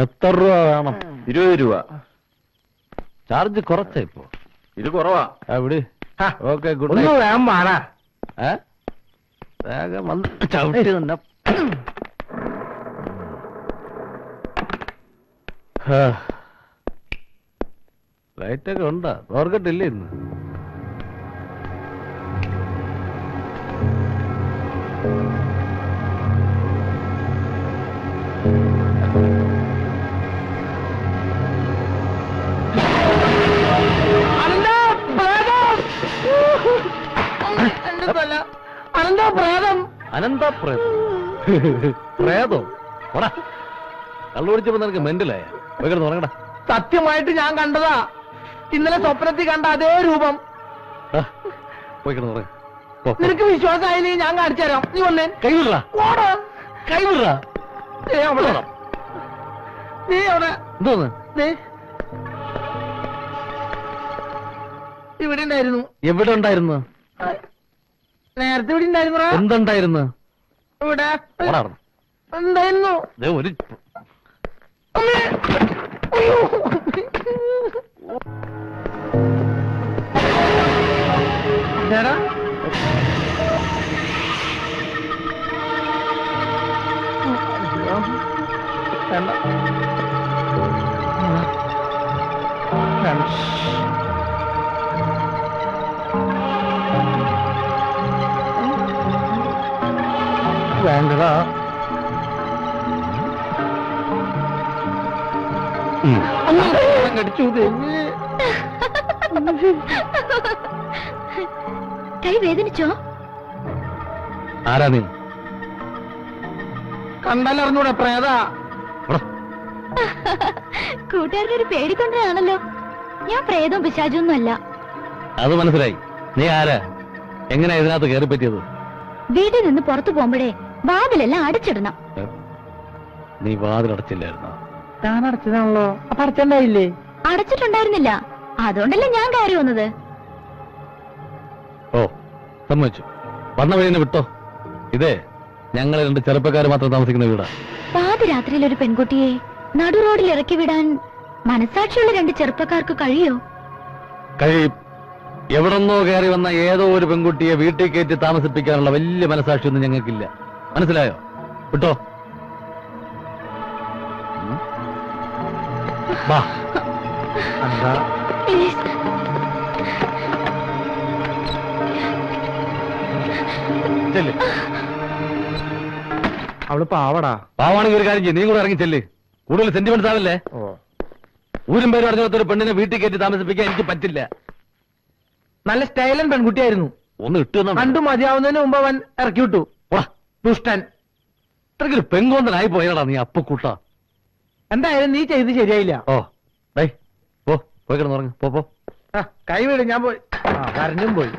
എത്ര രൂപ വേണം? 20 രൂപ. ചാർജ് കുറച്ചാ ഇപ്പോ. ഇത് കുറവാ. എവിടെ? Okay, good. ഒന്ന് വേഗം മാറാ. വേഗം വന്ന് ചവിട്ടി തന്നെ. ലൈറ്റൊക്കെ ഉണ്ടാ? ഓർക്കട്ടില്ലേ ഇന്ന്? പ്രേതോ? കള്ളു പിടിച്ചപ്പോ നിനക്ക് മെന്റലായ? ഉറങ്ങടാ. സത്യമായിട്ട് ഞാൻ കണ്ടതാ. ഇന്നലെ സ്വപ്നത്തിൽ കണ്ട അതേ രൂപം. നിനക്ക് വിശ്വാസമായില്ലേ? ഞാൻ കാണിച്ചു തരാം. നീ വന്നേ. കൈവിട. കൈവിട. നീ അവിടെ എന്തോന്ന്? ഇവിടെ ഉണ്ടായിരുന്നു. എവിടെ ഉണ്ടായിരുന്നു? നേരത്തെ ഇവിടെ ഉണ്ടായിരുന്നു. എന്തുണ്ടായിരുന്നു? ഇവിടെ ഉണ്ടായിരുന്നു. ഒരു വേണ്ടടാ. കടിച്ചു. കൈ വേദനിച്ചോ? ആരാ നീ? കണ്ടാലറിഞ്ഞൂടെ? പ്രേത. കൂട്ടുകാരുടെ ഒരു പേടിക്കൊണ്ടാണല്ലോ. ഞാൻ പ്രേതവും പിശാചൊന്നും അല്ല. അത് മനസ്സിലായി. നീ ആരാ? എങ്ങനെയാ ഇതിനകത്ത് കയറി പറ്റിയത്? വീട്ടിൽ നിന്ന് പുറത്തു പോകുമ്പോഴേ വാതിലെല്ലാം അടച്ചിടണം. നീ വാതിലടച്ചില്ലായിരുന്നോ? ഞാൻ അടച്ചതാണല്ലോ. അപ്പൊ അടച്ചണ്ടായില്ലേ? അടച്ചിട്ടുണ്ടായിരുന്നില്ല. അതുകൊണ്ടല്ലേ ഞാൻ കയറി വന്നത്. ഓ, സമ്മതിച്ചു. വന്ന വഴി തന്നെ വിട്ടോ. ഇതേ ഞങ്ങൾ 2 ചെറുപ്പക്കാർ മാത്രം താമസിക്കുന്ന വീടാ. പാതിരാത്രിയിൽ ഒരു പെൺകുട്ടിയെ നടു റോഡിൽ ഇറക്കി വിടാൻ മനസാക്ഷിയുള്ള 2 ചെറുപ്പക്കാർക്ക് കഴിയോ? കഴിയും. എവിടെന്നോ കയറി വന്ന ഏതോ ഒരു പെൺകുട്ടിയെ വീട്ടിൽ കയറ്റി താമസിപ്പിക്കാനുള്ള വലിയ മനസാക്ഷിയൊന്നും ഞങ്ങൾക്കില്ല. മനസ്സിലായോ? വിട്ടോ. വാ. ചെല്ല്. അവള് പാവടാ. പാവാണെങ്കിൽ ഒരു കാര്യം ചെയ്യും, നീ കൂടെ ഇറങ്ങി ചെല്ല്. കൂടുതൽ സെന്റിമെന്റ്സ് ആവല്ലേ? ഊരും പേര് പറഞ്ഞ ഒരു പെണ്ണിനെ വീട്ടിൽ കയറ്റി താമസിപ്പിക്കാൻ എനിക്ക് പറ്റില്ല. നല്ല സ്റ്റൈലൻ പെൺകുട്ടിയായിരുന്നു. ഒന്ന് ഇട്ടു കണ്ടു മതിയാവുന്നതിന് മുമ്പ് അവൻ ഇറക്കി വിട്ടു. ദുഷ്ടൻ. ഇത്രയ്ക്കൊരു പെങ്കോന്തനായി പോയടാ നീ അപ്പക്കൂട്ട. എന്തായാലും നീ ചെയ്ത് ശരിയായില്ല. ഓ ഡേ, പോയി കിടന്നുറങ്ങ്. പോ. കൈ വീട്. ഞാൻ പോയി. കരഞ്ഞും പോയി.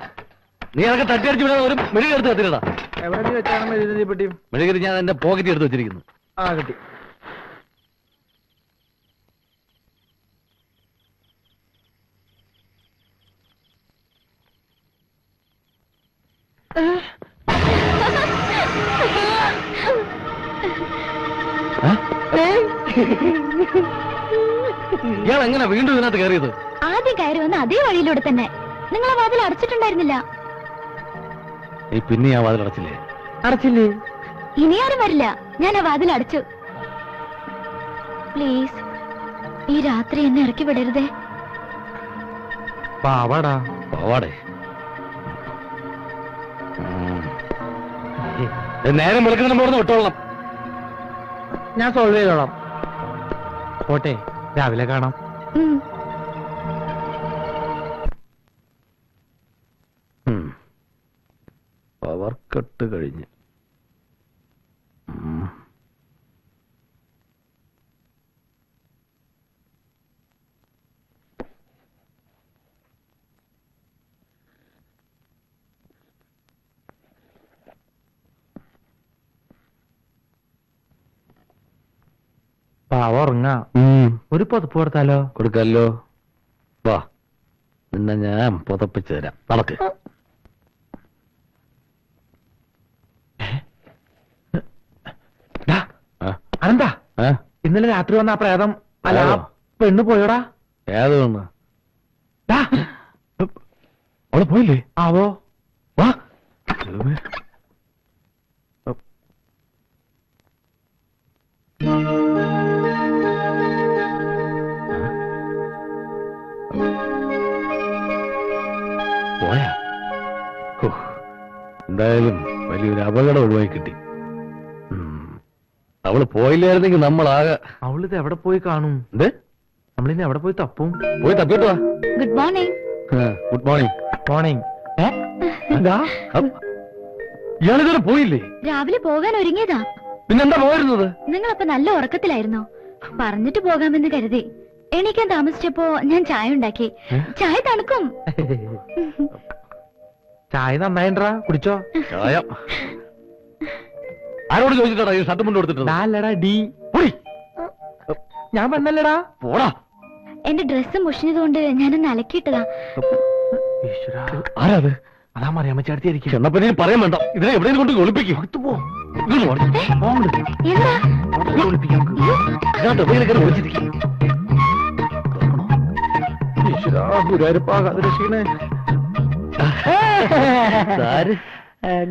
നീ അതൊക്കെ തട്ടിയടിച്ചു വിടാൻ ഒരു മെഴുകെടുത്ത് കത്തിരടാ. എവിടെ നീ വെച്ചാണ് മെഴുകുതിരിപ്പെട്ടിയും? മെഴുകരി ഞാൻ എന്റെ പോക്കറ്റ് എടുത്ത് വെച്ചിരിക്കുന്നു. കിട്ടി. ഇയാൾ എങ്ങനെ വീണ്ടും ഇതിനകത്ത് കയറിയത്? ആദ്യം കയറി വന്ന അതേ വഴിയിലൂടെ തന്നെ. നിങ്ങൾ ആ വാതിൽ അടച്ചിട്ടുണ്ടായിരുന്നില്ല. നീ പിന്നെ ആ വാതിൽ അടച്ചില്ലേ? അടച്ചില്ലേ? ഇനി ആരും വരില്ല. ഞാൻ ആ വാതിൽ അടച്ചു. പ്ലീസ്, ഈ രാത്രി എന്നെ ഇറക്കി വിടരുതേ. പാവാടാ. പാവാടേ? നേരം വെളുക്കുന്നതിന് പോർന്ന് വിട്ടോളണം. ഞാൻ സോൾവ് ചെയ്തോളാം. പോട്ടെ, രാവിലെ കാണാം. പവർ കട്ട് കഴിഞ്ഞ്. പാവ ഉറങ്ങാ. ഒരു പുതപ്പ് കൊടുത്താലോ? കൊടുക്കാലോ. വാ, നിന്നെ ഞാൻ പുതപ്പിച്ചു തരാം. നടക്ക്. അനന്താ, ഇന്നലെ രാത്രി വന്ന ആ പ്രേതം അല്ല ആ ആരോ? പെണ്ണ് പോയോടാ? ഏത് വന്ന് ദാ, അവള് പോയില്ലേ? ആവോ? വാ. പോയാ? ഹോ, എന്തായാലും വലിയൊരു അപകടം ഒഴിവായി കിട്ടി. അവള് പോയില്ലായിരുന്നെങ്കിൽ നമ്മളാകെ അവളിത് എവിടെ പോയി കാണും? എന്ത് നമ്മളിന്ന് എവിടെ പോയി തപ്പും? പോയി തപ്പിട്ടോ. Good morning. Good morning. Morning. ഇയാളിതുവരെ പോയില്ലേ? രാവിലെ പോകാൻ ഒരുങ്ങിയതാ. പിന്നെന്താ പോയിരുന്നത്? നിങ്ങളപ്പോ നല്ല ഉറക്കത്തിലായിരുന്നോ? പറഞ്ഞിട്ട് പോകാമെന്ന് കരുതി. എണീക്കാൻ താമസിച്ചപ്പോ ഞാൻ ചായ ഉണ്ടാക്കി. ചായ തണുക്കും. ചായ നന്നായിട്ടാ, കുടിച്ചോ? ചായ ആരോട് ചോദിച്ചിട്ടാ ഈ ഷർട്ട് മുണ്ട് കൊടുത്തിട്ട്? അല്ലടാ ഡി. ഞാൻ പെണ്ണല്ലടാ. പോടാ. എന്റെ ഡ്രസ്സ് മുഷിഞ്ഞതുകൊണ്ട് ഞാനൊന്ന് അലക്കിയിട്ടതാ. ആരാത്? അതാ മറിയാമ്മച്ചാർത്തിയായിരിക്കും. ചെന്നപ്പോ പറയാൻ വേണ്ട. ഇതിനെ എവിടെയും കൊണ്ട് ഒളിപ്പിക്കും. എന്താ?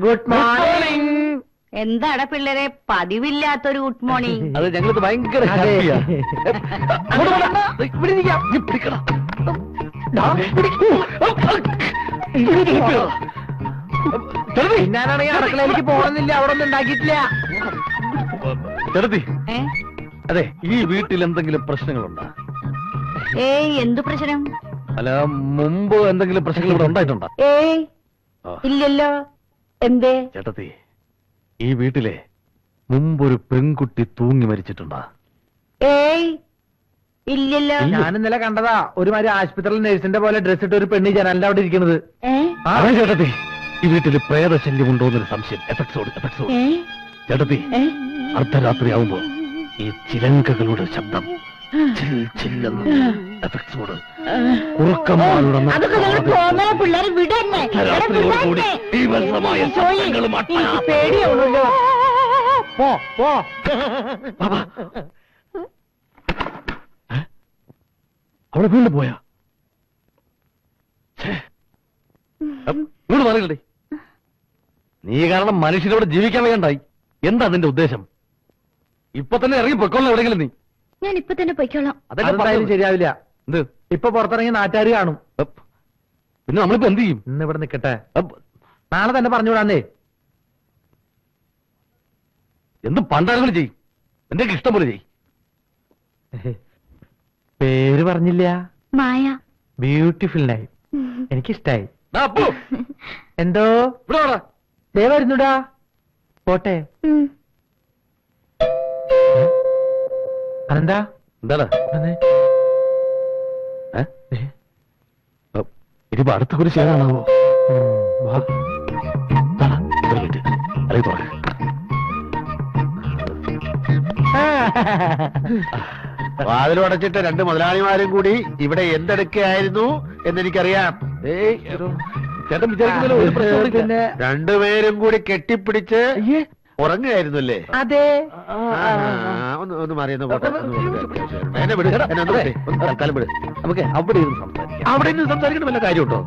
Good morning. എന്താടാ പിള്ളേരെ പതിവില്ലാത്തൊരു ഗുഡ് മോർണിംഗ്? അത് ഞങ്ങൾക്ക് ഭയങ്കര ഹാപ്പിയാ. ഞാനാണെങ്കിൽ അടുക്കളയിലേക്ക് പോകണമെന്നില്ല, അവിടെ ഒന്നും ഉണ്ടാക്കിയിട്ടില്ല. ചെറുതി, ഏ? അതെ, ഈ വീട്ടിൽ എന്തെങ്കിലും പ്രശ്നങ്ങളുണ്ടോ? ഏയ് എന്തു പ്രശ്നം? അല്ല, മുമ്പ് എന്തെങ്കിലും പ്രശ്നങ്ങൾ ഇവിടെ ഉണ്ടായിട്ടുണ്ടോ? ഏയ് ഇല്ലല്ലോ. എന്തേ? ചേട്ടത്തി, ഈ വീട്ടിലെ മുമ്പൊരു പെൺകുട്ടി തൂങ്ങി മരിച്ചിട്ടുണ്ടോ? ഏയ് ഇല്ലല്ലോ. ഞാൻ ഇന്നലെ കണ്ടതാ, ഒരുമാതിരി ആശുപത്രിയിൽ നഴ്സിന്റെ പോലെ ഡ്രസ് ഇട്ട് ഒരു പെണ്ണ് ജനലിന്റെ അവിടെ ഇരിക്കുന്നത്. അതെ ചേട്ടത്തി, ഈ വീട്ടിൽ പ്രേതശല്യം ഉണ്ടോന്നൊരു സംശയം. എഫക്ട്സോട് ചേട്ടത്തി, അർദ്ധരാത്രി ആവുമ്പോ ഈ ചിലങ്കകളുടെ ശബ്ദം പിള്ളേരെ വിടന്നെ. പേടിയാവുന്നല്ലോ. പോ പോ. അവിടെ വീണ്ടും പോയാ? വീട് മാറിയില്ലേ? നീ കാരണം മനുഷ്യനോട് ജീവിക്കാൻ വേണ്ടായി. എന്താ നിന്റെ ഉദ്ദേശം? ഇപ്പൊ തന്നെ ഇറങ്ങി പൊക്കോളാം എവിടെയെങ്കിലും നീ. ഞാൻ ഇപ്പൊ തന്നെ പൊയ്ക്കോളാം. അതെന്തായാലും ശരിയാവില്ല. എന്ത്? ഇപ്പൊ പുറത്തിറങ്ങി നാട്ടുകാർ കാണും. പിന്നെ നമ്മളിപ്പോ എന്ത് ചെയ്യും? ഇന്ന് ഇവിടെ നിക്കട്ടെ, നാളെ തന്നെ പറഞ്ഞുവിടാന്നേ. എന്ത് പണ്ടാരങ്ങൾ ചെയ്യും? എന്റെ ഇഷ്ടം പോലെ ചെയ്യും. പേര് പറഞ്ഞില്ല. മായ. Beautiful night. എനിക്കിഷ്ടായി. എന്തോ ഇവിടെ വാടാ. ദേ വരുന്നുടാ. പോട്ടെ. അതെന്താ? എന്താടാ? വന്നേ. ഇനിയിപ്പോ അടുത്ത ഒരു ശേഖരണമാവോ? വാ. വാതിലടച്ചിട്ട് രണ്ട് മുതലാളിമാരും കൂടി ഇവിടെ എന്തെടുക്കുകയായിരുന്നു എന്നെനിക്കറിയാം. ചേട്ടൻ വിചാരിക്കുന്നല്ലോ ഒരു പ്രശ്നം. പിന്നെ രണ്ടുപേരും കൂടി കെട്ടിപ്പിടിച്ച് ഉറങ്ങുകയായിരുന്നു അല്ലേ? അതെ. ഒന്ന് മാറിയെന്ന് പോട്ടെ. എന്നെ വിട്, എന്നെ ഒന്ന് വിട്. ഒന്ന് തൽക്കാലം വിട്. നമുക്ക് അവിടെ ഇരുന്ന് സംസാരിക്കാം. അവിടെ നിന്ന് സംസാരിക്കണം വല്ല കാര്യമുണ്ടോ?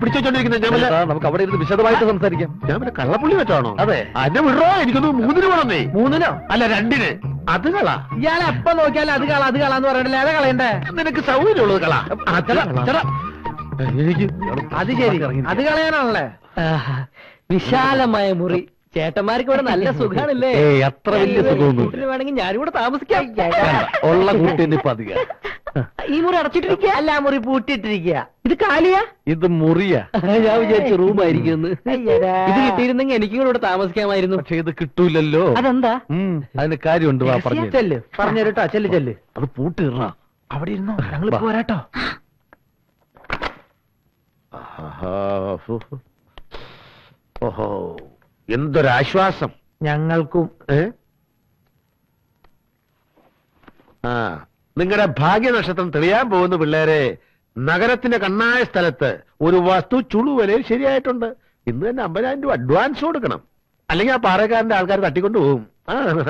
പിടിച്ചു വെച്ചോണ്ടിരിക്കുന്നത് ഞാൻ വല്ല നമുക്ക് അവിടെ ഇരുന്ന് വിശദമായിട്ട് സംസാരിക്കാം. ഞാൻ വല്ല കള്ളപ്പുള്ളി വെച്ചാണോ? അതെ. എന്നെ വിടറോ? എനിക്കൊന്ന് 3 വേണമെന്നേ. 3 അല്ല 2. അത് കളാ. ഇയാളെ എപ്പോ നോക്കിയാലും അത് കളാന്ന് പറയണ്ടല്ലേ? അതെ കളയണ്ടേ? നിനക്ക് സൗകര്യമുള്ളത് കളാ. എനിക്ക് അത് ശരി, അത് കളയാനാണല്ലേ? വിശാലമായ മുറി. ചേട്ടന്മാർക്ക് ഇവിടെ നല്ല സുഖാണല്ലേ? അത്ര വലിയ സുഖമൊന്നും വേണമെങ്കിൽ ഞാനും കൂടെ താമസിക്കാം. ഉള്ള കൂട്ടിന് ഇപ്പൊ അധികം. ഈ മുറി അടച്ചിട്ടിരിക്കുക? അല്ല, മുറി പൂട്ടിയിട്ടിരിക്കുക. ഇത് കാലിയാ? ഇത് മുറിയാ. ഞാൻ വിചാരിച്ചു റൂമായിരിക്കും. ഇത് കിട്ടിയിരുന്നെങ്കിൽ എനിക്കും കൂടെ ഇവിടെ താമസിക്കാമായിരുന്നു. പക്ഷെ ഇത് കിട്ടൂലല്ലോ. അതെന്താ? അതിന് കാര്യമുണ്ട്. വാ പറഞ്ഞു. ചെല്ല്, പറഞ്ഞുതരട്ടോ. ചെല്ല്. അത് പൂട്ടിടണ. അവിടെ ഇരുന്നോ, ഞങ്ങൾ പോരാട്ടോ. ഓഹോ, എന്തൊരാശ്വാസം ഞങ്ങൾക്കും. നിങ്ങളുടെ ഭാഗ്യനക്ഷത്രം തെളിയാൻ പോകുന്ന പിള്ളേരെ, നഗരത്തിന്റെ കണ്ണായ സ്ഥലത്ത് ഒരു വസ്തു ചുളുവലയിൽ ശരിയായിട്ടുണ്ട്. ഇന്ന് തന്നെ 50,000 രൂപ അഡ്വാൻസ് കൊടുക്കണം. അല്ലെങ്കിൽ ആ പാറക്കാരന്റെ ആൾക്കാർ തട്ടിക്കൊണ്ടു പോകും.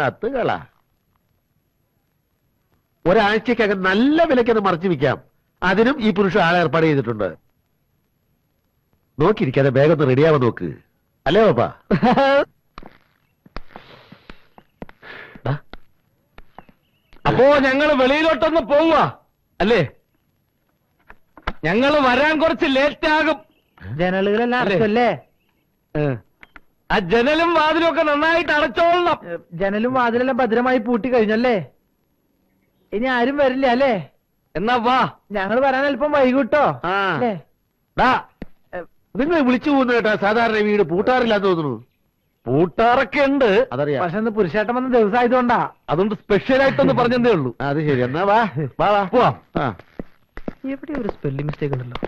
അത്തുകളാ. ഒരാഴ്ചക്കകം നല്ല വിലയ്ക്ക് അത് മറച്ചു വിൽക്കാം. അതിനും ഈ പുരുഷൻ ആളെ ഏർപ്പാട് ചെയ്തിട്ടുണ്ട്. നോക്കിയിരിക്കാതെ വേഗം ഒന്ന് റെഡിയാവാൻ നോക്ക്. അല്ലേ പാപ്പാ? അപ്പോ ഞങ്ങള് വെളിയിലോട്ടൊന്ന് പോവുക അല്ലേ? ഞങ്ങള് വരാൻ കുറച്ച് ലേറ്റ് ആകും. ജനലുകളെല്ലാം അടച്ചല്ലേ? ആ ജനലും വാതിലും ഒക്കെ നന്നായിട്ട് അടച്ചോളണം. ജനലും വാതിലെല്ലാം ഭദ്രമായി പൂട്ടി കഴിഞ്ഞല്ലേ? ഇനി ആരും വരില്ല അല്ലേ? എന്നാ വാ. ഞങ്ങൾ വരാൻ അല്പം വൈകിട്ടോ? ആ. അല്ലേ? നിങ്ങൾ വിളിച്ചു പോകുന്ന കേട്ടാ സാധാരണ വീട് പൂട്ടാറില്ലാന്ന് തോന്നുന്നു. പൂട്ടാറൊക്കെ ഉണ്ട്, അതറിയാം. പക്ഷെ ഇന്ന് പുരുഷേട്ടൻ വന്ന ദിവസമായതുകൊണ്ടാ. അതുകൊണ്ട് സ്പെഷ്യൽ ആയിട്ടൊന്ന് പറഞ്ഞതേ ഉള്ളൂ. അത് ശരി. എന്നാ വാ വാ വാ പോവാം. ആ എവിടെ ഒരു സ്പെല്ലിംഗ് മിസ്റ്റേക്ക് ഉണ്ടല്ലോ.